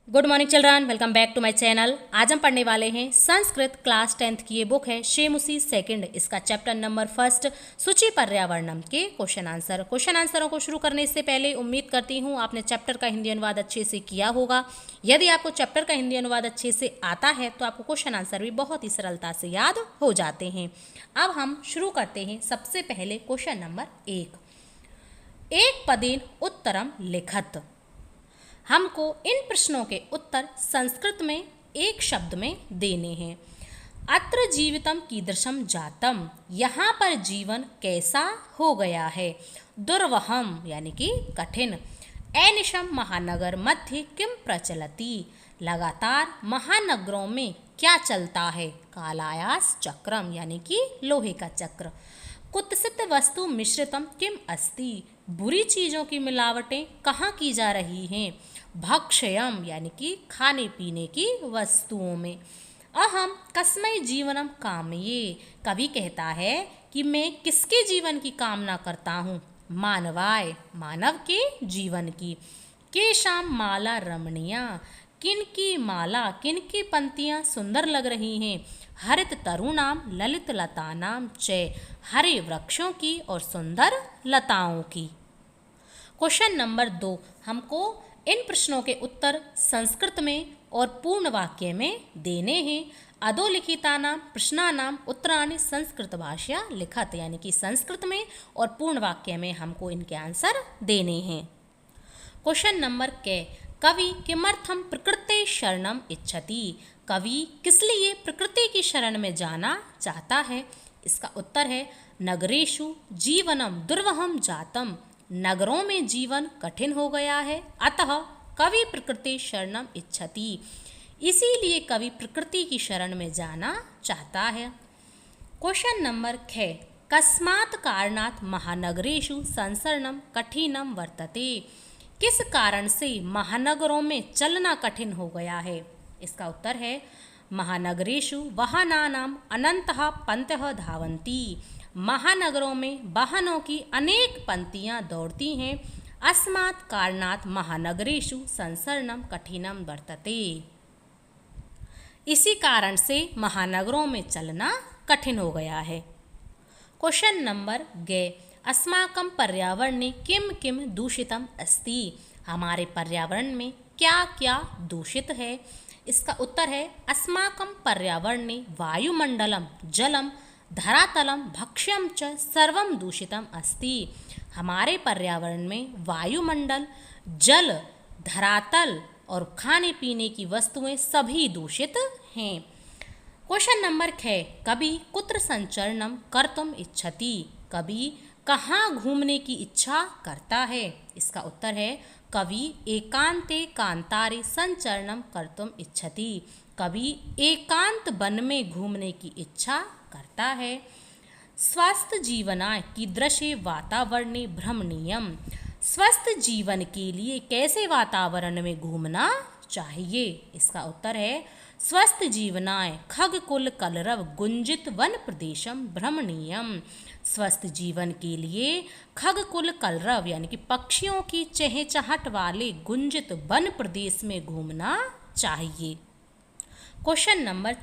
Good morning children, welcome back to my channel. आज हम पढ़ने वाले हैं संस्कृत क्लास 10th की। ये बुक है शेमुसी सेकंड। इसका चैप्टर नंबर फर्स्ट सूची पर्यावरणम के क्वेश्चन आंसरों को शुरू करने से पहले उम्मीद करती हूँ आपने चैप्टर का हिंदी अनुवाद अच्छे से किया होगा। यदि आपको चैप्टर का हिंदी अनुवाद अच्छे से आता है तो आपको क्वेश्चन आंसर भी बहुत ही सरलता से याद हो जाते हैं। अब हम शुरू करते हैं। सबसे पहले क्वेश्चन नंबर एक पदेन उत्तरम लिखत। हमको इन प्रश्नों के उत्तर संस्कृत में एक शब्द में देने हैं। अत्र जीवितम कीदृशम जातम, यहाँ पर जीवन कैसा हो गया है। दुर्वहम यानी कि कठिन। ऐनिशम महानगर मध्य किम प्रचलति, लगातार महानगरों में क्या चलता है। कालायास चक्रम यानी कि लोहे का चक्र। कुत्सित वस्तु मिश्रितम किम अस्ति, बुरी चीज़ों की मिलावटें कहाँ की जा रही हैं। भक्षयम यानी कि खाने पीने की वस्तुओं में। अहम कस्मै जीवनम कामये, कवि कहता है कि मैं किसके जीवन की कामना करता हूँ। मानवाय मानव के जीवन की। केशाम माला रमणीया, किनकी माला किनकी पंक्तियाँ सुंदर लग रही हैं। हरित तरुणाम ललित लतानाम च, हरे वृक्षों की और सुंदर लताओं की। क्वेश्चन नंबर 2, हमको इन प्रश्नों के उत्तर संस्कृत में और पूर्ण वाक्य में देने हैं। अधोलिखितानाम प्रश्नानाम उत्तराणि संस्कृत भाषा लिखत, यानी कि संस्कृत में और पूर्ण वाक्य में हमको इनके आंसर देने हैं। क्वेश्चन नंबर कवि किमर्थम प्रकृते शरणम इच्छति, कवि किस लिए प्रकृति की शरण में जाना चाहता है। इसका उत्तर है नगरेषु जीवनम दुर्वहम जातम, नगरों में जीवन कठिन हो गया है। अतः कवि प्रकृति शरणम इच्छति, इसीलिए कवि प्रकृति की शरण में जाना चाहता है। क्वेश्चन नंबर कस्मात् कारणात् महानगरेषु संसरणम कठिनम वर्तते, किस कारण से महानगरों में चलना कठिन हो गया है। इसका उत्तर है महानगरेषु वाहनानाम अनंतः पंक्तयः धावन्ति, महानगरों में वाहनों की अनेक पंक्तियाँ दौड़ती हैं। अस्मात् कारणात् महानगरेषु संसरणम कठिनम वर्तते, इसी कारण से महानगरों में चलना कठिन हो गया है। क्वेश्चन नंबर अस्माकं पर्यावरणे किम किम दूषितम अस्ति, हमारे पर्यावरण में क्या क्या दूषित है। इसका उत्तर है अस्माकं पर्यावरणे वायुमंडलम जलम धरातलम भक्ष्यम च सर्वम दूषितम अस्ति, हमारे पर्यावरण में वायुमंडल जल धरातल और खाने पीने की वस्तुएं सभी दूषित हैं। क्वेश्चन नंबर कवि कुत्र संचरणम कर्तुम इच्छति, कवि कहाँ घूमने की इच्छा करता है। इसका उत्तर है कवि एकांते कांतारे संचरणम कर्तुम इच्छति, कवि एकांत वन में घूमने की इच्छा करता है। स्वस्थ जीवनाय कीदृशे वातावरणे भ्रमणीयम, स्वस्थ जीवन के लिए कैसे वातावरण में घूमना चाहिए। इसका उत्तर है स्वस्थ जीवनाय खगकुल कलरव गुंजित वन प्रदेशम भ्रमणीयम, स्वस्थ जीवन के लिए खगकुल कलरव यानी कि पक्षियों की चहचहाट वाले गुंजित वन प्रदेश में घूमना चाहिए। क्वेश्चन नंबर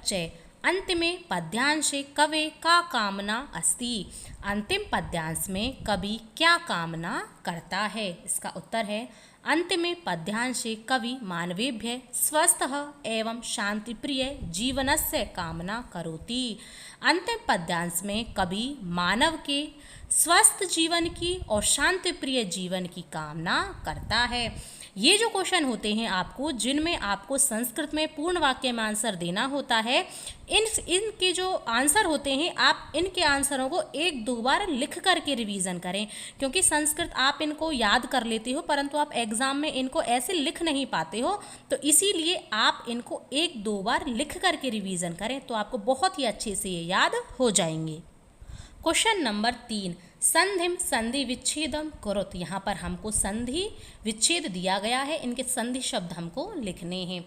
अंतिमे पद्यांशे कवे का कामना अस्ति, अंतिम पद्यांश में कवि क्या कामना करता है। इसका उत्तर है अंतिमे पद्यांशे कवि मानवेभ्य स्वस्थः एवं शांतिप्रिय जीवनस्य कामना करोति, अंतिम पद्यांश में कवि मानव के स्वस्थ जीवन की और शांतिप्रिय जीवन की कामना करता है। ये जो क्वेश्चन होते हैं आपको, जिनमें आपको संस्कृत में पूर्ण वाक्य में आंसर देना होता है, इनके जो आंसर होते हैं आप इनके आंसरों को 1-2 बार लिख करके रिवीजन करें, क्योंकि संस्कृत आप इनको याद कर लेते हो परंतु आप एग्ज़ाम में इनको ऐसे लिख नहीं पाते हो, तो इसीलिए आप इनको 1-2 बार लिख करके रिवीजन करें तो आपको बहुत ही अच्छे से ये याद हो जाएंगे। क्वेश्चन नंबर 3, संधिम संधि विच्छेदम कुरुत, यहाँ पर हमको संधि विच्छेद दिया गया है, इनके संधि शब्द हमको लिखने हैं।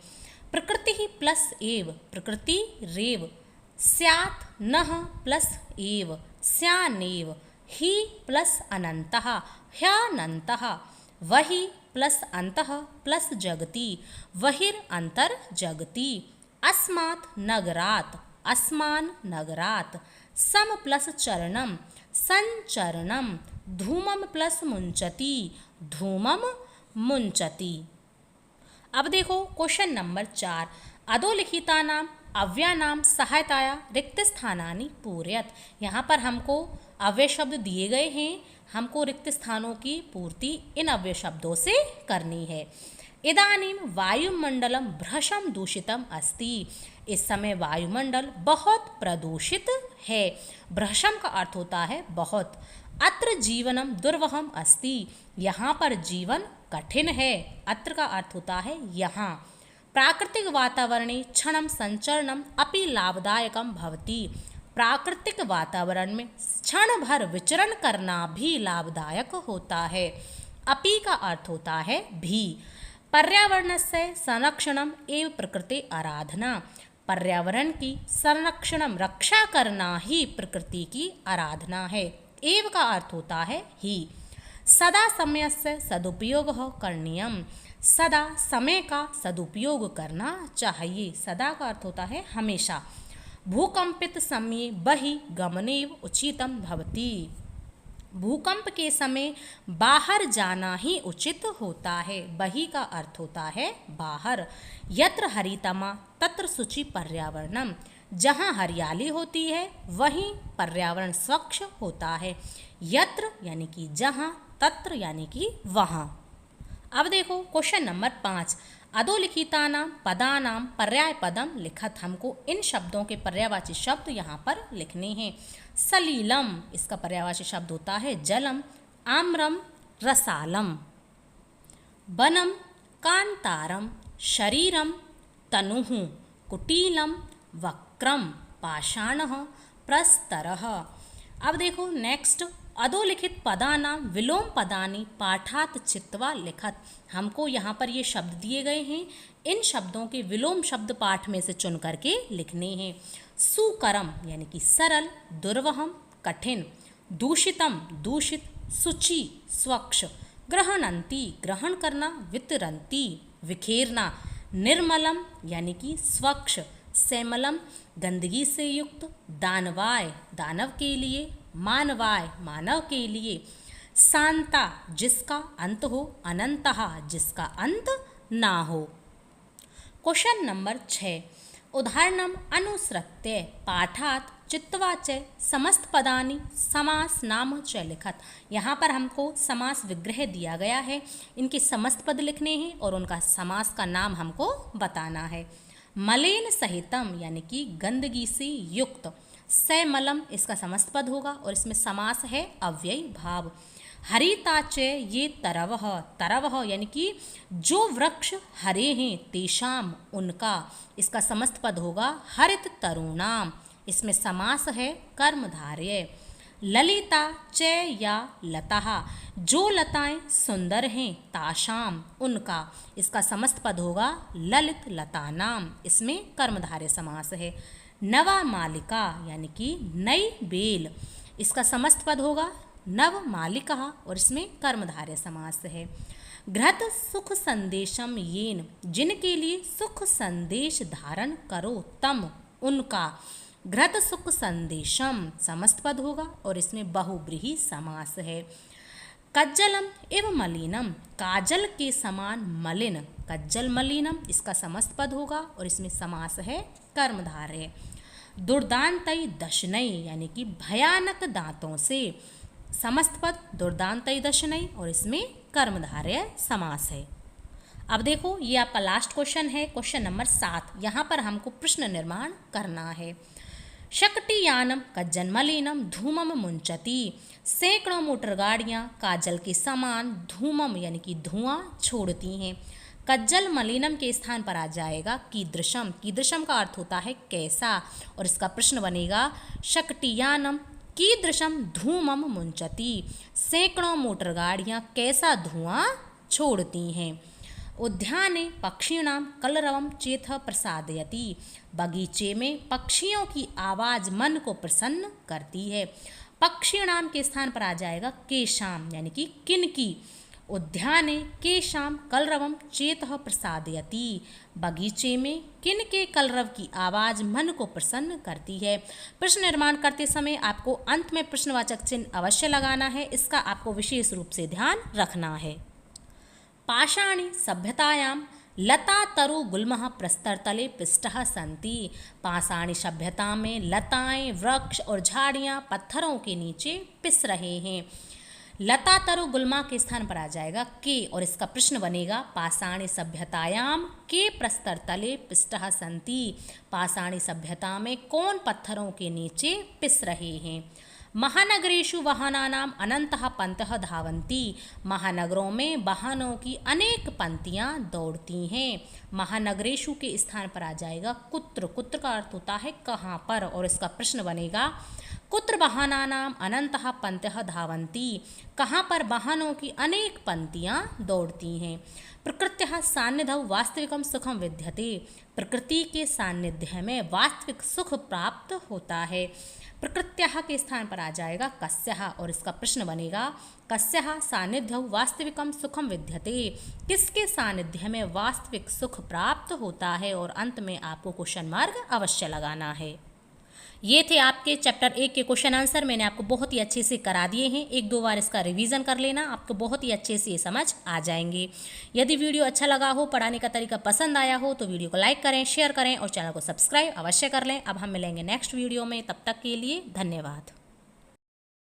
प्रकृति ही प्लस एव, प्रकृति रेव। स्यात् नः प्लस एव, स्यानेव। ही प्लस अनंतः, ह्यनंतः। वही प्लस अंतः प्लस जगति बहिर अंतर जगति अस्मात् नगरात् अस्मान नगरात् सम प्लस चरणम संचरणम धूमम प्लस मुंचति धूमम मुंचति। अब देखो क्वेश्चन नंबर 4 अधोलिखितानां अव्ययानां सहायताया रिक्त स्थानानि पूरयत। यहाँ पर हमको अव्यय शब्द दिए गए हैं, हमको रिक्त स्थानों की पूर्ति इन अव्यय शब्दों से करनी है। इदानीं वायुमंडलम भ्रशम दूषितम अस्ति। इस समय वायुमंडल बहुत प्रदूषित है। भ्रशम का अर्थ होता है बहुत। अत्र जीवनम दुर्वहम अस्ति। यहाँ पर जीवन कठिन है। अत्र का अर्थ होता है यहाँ। प्राकृतिक वातावरणे क्षणम संचरणम अपि लाभदायकम भवति। प्राकृतिक वातावरण में क्षण भर विचरण करना भी लाभदायक होता है। अपि का अर्थ होता है भी। पर्यावरणस्य संरक्षणम एवं प्रकृति आराधना। पर्यावरण की संरक्षणम रक्षा करना ही प्रकृति की आराधना है। एव का अर्थ होता है ही। सदा समयस्य सदुपयोग करणीयम। सदा समय का सदुपयोग करना चाहिए। सदा का अर्थ होता है हमेशा। भूकंपित समय बहि गमनेव उचितम भवति। भूकंप के समय बाहर जाना ही उचित होता है। बहि का अर्थ होता है बाहर। यत्र हरितमा तत्र शुचि पर्यावरणम। जहाँ हरियाली होती है वहीं पर्यावरण स्वच्छ होता है। यत्र यानी कि जहाँ, तत्र यानी कि वहाँ। अब देखो क्वेश्चन नंबर 5 अधोलिखितानां पदानां पर्याय पदम लिखत। हमको इन शब्दों के पर्यायवाची शब्द यहाँ पर लिखने हैं। सलीलम इसका पर्यायवाची शब्द होता है जलम। आम्रम रसालम। वनम कांतारम। शरीरम तनुः। कुटीलम वक्रम। पाषाणः प्रस्तरः। अब देखो नेक्स्ट अधोलिखित पदानां विलोम पदानि पाठात चित्वा लिखत। हमको यहाँ पर ये शब्द दिए गए हैं, इन शब्दों के विलोम शब्द पाठ में से चुन करके लिखने हैं। सुकरम यानी कि सरल। दुर्वहम कठिन। दूषितम दूषित। शुचि स्वच्छ। ग्रहणन्ति ग्रहण करना। वितरन्ति विखेरना। निर्मलम यानी कि स्वच्छ। सैमलम गंदगी से युक्त। दानवाय दानव के लिए। मानवाय मानव के लिए। शांता जिसका अंत हो। अनंतः जिसका अंत ना हो। क्वेश्चन नंबर 6 उदाहरणम अनुसृत्य पाठात चित्वा च समस्त पदानि समास नाम च लिखत। यहाँ पर हमको समास विग्रह दिया गया है, इनके समस्त पद लिखने हैं और उनका समास का नाम हमको बताना है। मलिन सहितम यानी कि गंदगी से युक्त। सैमलम इसका समस्त पद होगा और इसमें समास है अव्ययी भाव। हरिताच ये तरवः। तरवः यानी कि जो वृक्ष हरे हैं तेषाम उनका, इसका समस्त पद होगा हरित तरुणाम। इसमें समास है कर्मधारय। ललिता च या लताः जो लताएं सुंदर हैं ताशाम उनका, इसका समस्त पद होगा ललित लतानाम। इसमें कर्मधारय समास है। नवा मालिका यानी कि नई बेल, इसका समस्त पद होगा नव मालिका और इसमें कर्मधारय समास है। घृत सुख संदेशम येन जिनके लिए सुख संदेश धारण करो तम उनका। घृत सुख संदेशम समस्त पद होगा और इसमें बहुब्रीहि समास है। कज्जलम एवं मलिनम काजल के समान मलिन। कज्जल मलिनम इसका समस्त पद होगा और इसमें समास है कर्मधारय। दुर्दांतई दशनई यानी कि भयानक दांतों से, समस्त पद दुर्दांतई दशनई और इसमें कर्मधारय समास है। अब देखो ये आपका लास्ट क्वेश्चन है, क्वेश्चन नंबर 7। यहाँ पर हमको प्रश्न निर्माण करना है। शकटियानम कज्जल मलिनम धूमम मुंचती। सैकड़ों मोटर गाड़ियाँ काजल के समान धूमम यानी कि धुआं छोड़ती हैं। कज्जल मलिनम के स्थान पर आ जाएगा कीदृशम। कीदृशम का अर्थ होता है कैसा और इसका प्रश्न बनेगा शकटियानम कीदृशम धूमम मुंचती। सैकड़ों मोटर गाड़ियाँ कैसा धुआं छोड़ती हैं। उद्याने पक्षिणां कलरवं चेत प्रसादयति। बगीचे में पक्षियों की आवाज़ मन को प्रसन्न करती है। पक्षिणाम के स्थान पर आ जाएगा केशाम यानी कि किन की। उद्याने केषां कलरवं चेतः प्रसादयति। बगीचे में किन के कलरव की आवाज़ मन को प्रसन्न करती है। प्रश्न निर्माण करते समय आपको अंत में प्रश्नवाचक चिन्ह अवश्य लगाना है, इसका आपको विशेष रूप से ध्यान रखना है। पाषाणी सभ्यतायां लता तरु गुल्मः प्रस्तरतले पृष्ठः सन्ति। पाषाणी सभ्यता में लताएं, वृक्ष और झाड़ियां पत्थरों के नीचे पिस रहे हैं। लता तरु गुल्मा के स्थान पर आ जाएगा के और इसका प्रश्न बनेगा पाषाणी सभ्यतायाम के प्रस्तर तले पृष्ठः सन्ति। पाषाणी सभ्यता में कौन पत्थरों के नीचे पिस रहे हैं। महानगरेषु वाहनानाम अनंतः पंक्तः धावन्ति। महानगरों में वाहनों की अनेक पंक्तियां दौड़ती हैं। महानगरेषु के स्थान पर आ जाएगा कुत्र। कुत्र का अर्थ होता है कहाँ पर, और इसका प्रश्न बनेगा कुत्र वाहनानाम अनंतः पंक्तः धावन्ति। कहाँ पर वाहनों की अनेक पंक्तियां दौड़ती हैं। प्रकृत्यः सान्निध्यौ वास्तविकं सुखम विद्यते। प्रकृति के सान्निध्य में वास्तविक सुख प्राप्त होता है। प्रकृत्यः के स्थान पर आ जाएगा कस्यः और इसका प्रश्न बनेगा कस्यः सान्निध्यौ वास्तविकं सुखम विद्यते। किसके सान्निध्य में वास्तविक सुख प्राप्त होता है, और अंत में आपको क्वेश्चन मार्क अवश्य लगाना है। ये थे आपके चैप्टर 1 के क्वेश्चन आंसर। मैंने आपको बहुत ही अच्छे से करा दिए हैं, एक दो बार इसका रिवीजन कर लेना, आपको बहुत ही अच्छे से ये समझ आ जाएंगे। यदि वीडियो अच्छा लगा हो, पढ़ाने का तरीका पसंद आया हो, तो वीडियो को लाइक करें, शेयर करें और चैनल को सब्सक्राइब अवश्य कर लें। अब हम मिलेंगे नेक्स्ट वीडियो में, तब तक के लिए धन्यवाद।